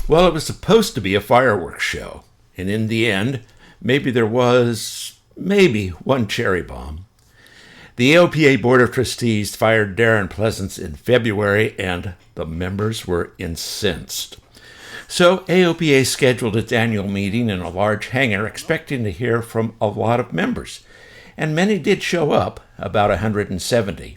Well, it was supposed to be a fireworks show, and in the end, there was one cherry bomb. The AOPA Board of Trustees fired Darren Pleasance in February, and the members were incensed. So AOPA scheduled its annual meeting in a large hangar, expecting to hear from a lot of members. And many did show up, about 170.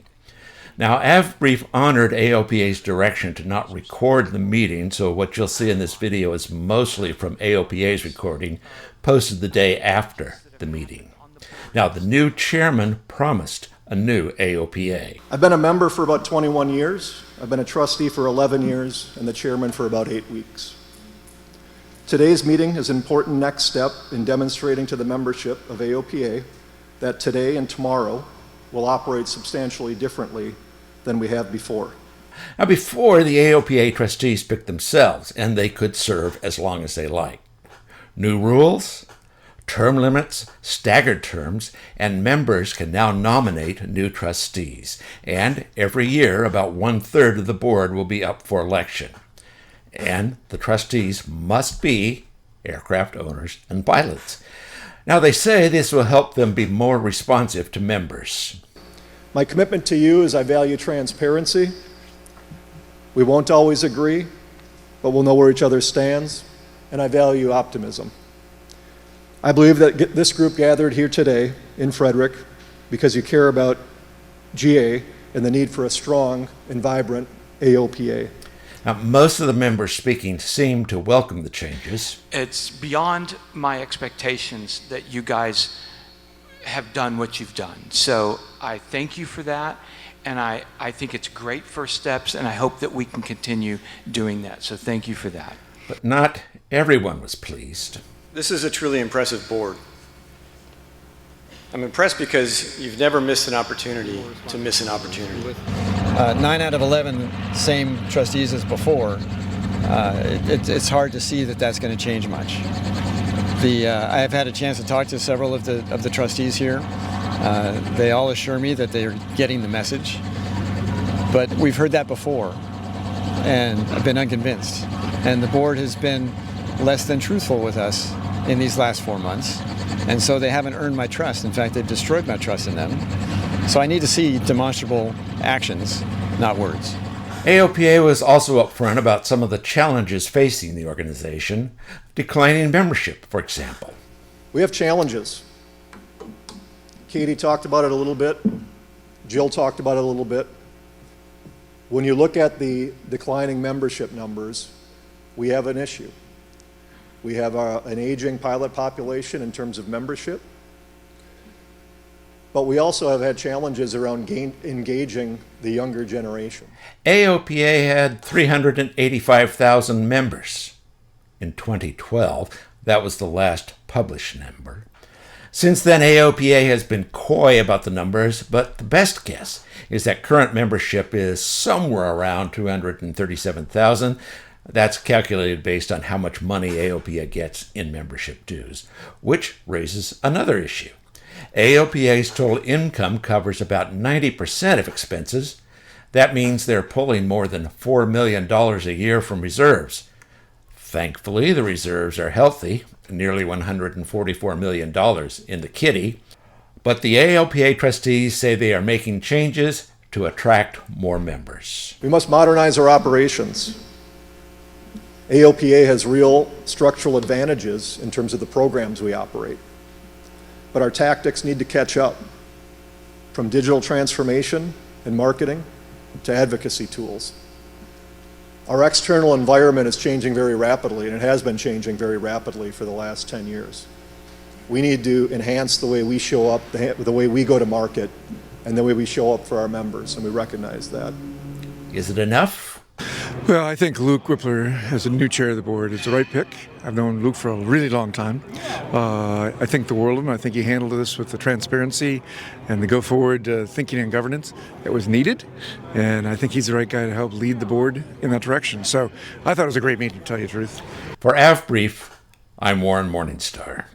Now, AvBrief honored AOPA's direction to not record the meeting, so what you'll see in this video is mostly from AOPA's recording, posted the day after the meeting. Now, the new chairman promised a new AOPA. I've been a member for about 21 years. I've been a trustee for 11 years and the chairman for about 8 weeks. Today's meeting is an important next step in demonstrating to the membership of AOPA that today and tomorrow will operate substantially differently than we have before. Now, before, the AOPA trustees picked themselves, and they could serve as long as they liked. New rules, term limits, staggered terms, and members can now nominate new trustees. And every year, about 1/3 of the board will be up for election. And the trustees must be aircraft owners and pilots. Now, they say this will help them be more responsive to members. My commitment to you is I value transparency. We won't always agree, but we'll know where each other stands, and I value optimism. I believe that this group gathered here today in Frederick because you care about GA and the need for a strong and vibrant AOPA. Now, most of the members speaking seem to welcome the changes. It's beyond my expectations that you guys have done what you've done. So I thank you for that, and I think it's great first steps, and I hope that we can continue doing that. So thank you for that. But not everyone was pleased. This is a truly impressive board. I'm impressed because you've never missed an opportunity to miss an opportunity. 9 out of 11 same trustees as before. It's hard to see that that's going to change much. I have had a chance to talk to several of the trustees here. They all assure me that they are getting the message, but we've heard that before, and I've been unconvinced. And the board has been less than truthful with us in these last 4 months, and so they haven't earned my trust. In fact, they've destroyed my trust in them. So I need to see demonstrable actions, not words. AOPA was also upfront about some of the challenges facing the organization, declining membership, for example. We have challenges. Katie talked about it a little bit. Jill talked about it a little bit. When you look at the declining membership numbers, we have an issue. We have an aging pilot population in terms of membership, but we also have had challenges around engaging the younger generation. AOPA had 385,000 members in 2012. That was the last published number. Since then, AOPA has been coy about the numbers, but the best guess is that current membership is somewhere around 237,000. That's calculated based on how much money AOPA gets in membership dues, which raises another issue. AOPA's total income covers about 90% of expenses. That means they're pulling more than $4 million a year from reserves. Thankfully, the reserves are healthy, nearly $144 million in the kitty. But the AOPA trustees say they are making changes to attract more members. We must modernize our operations. AOPA has real structural advantages in terms of the programs we operate, but our tactics need to catch up, from digital transformation and marketing to advocacy tools. Our external environment is changing very rapidly, and it has been changing very rapidly for the last 10 years. We need to enhance the way we show up, the way we go to market, and the way we show up for our members, and we recognize that. Is it enough? Well, I think Luke Whippler, as a new chair of the board, is the right pick. I've known Luke for a really long time. I think the world of him. I think he handled this with the transparency and the go-forward thinking and governance that was needed. And I think he's the right guy to help lead the board in that direction. So I thought it was a great meeting, to tell you the truth. For AvBrief, I'm Warren Morningstar.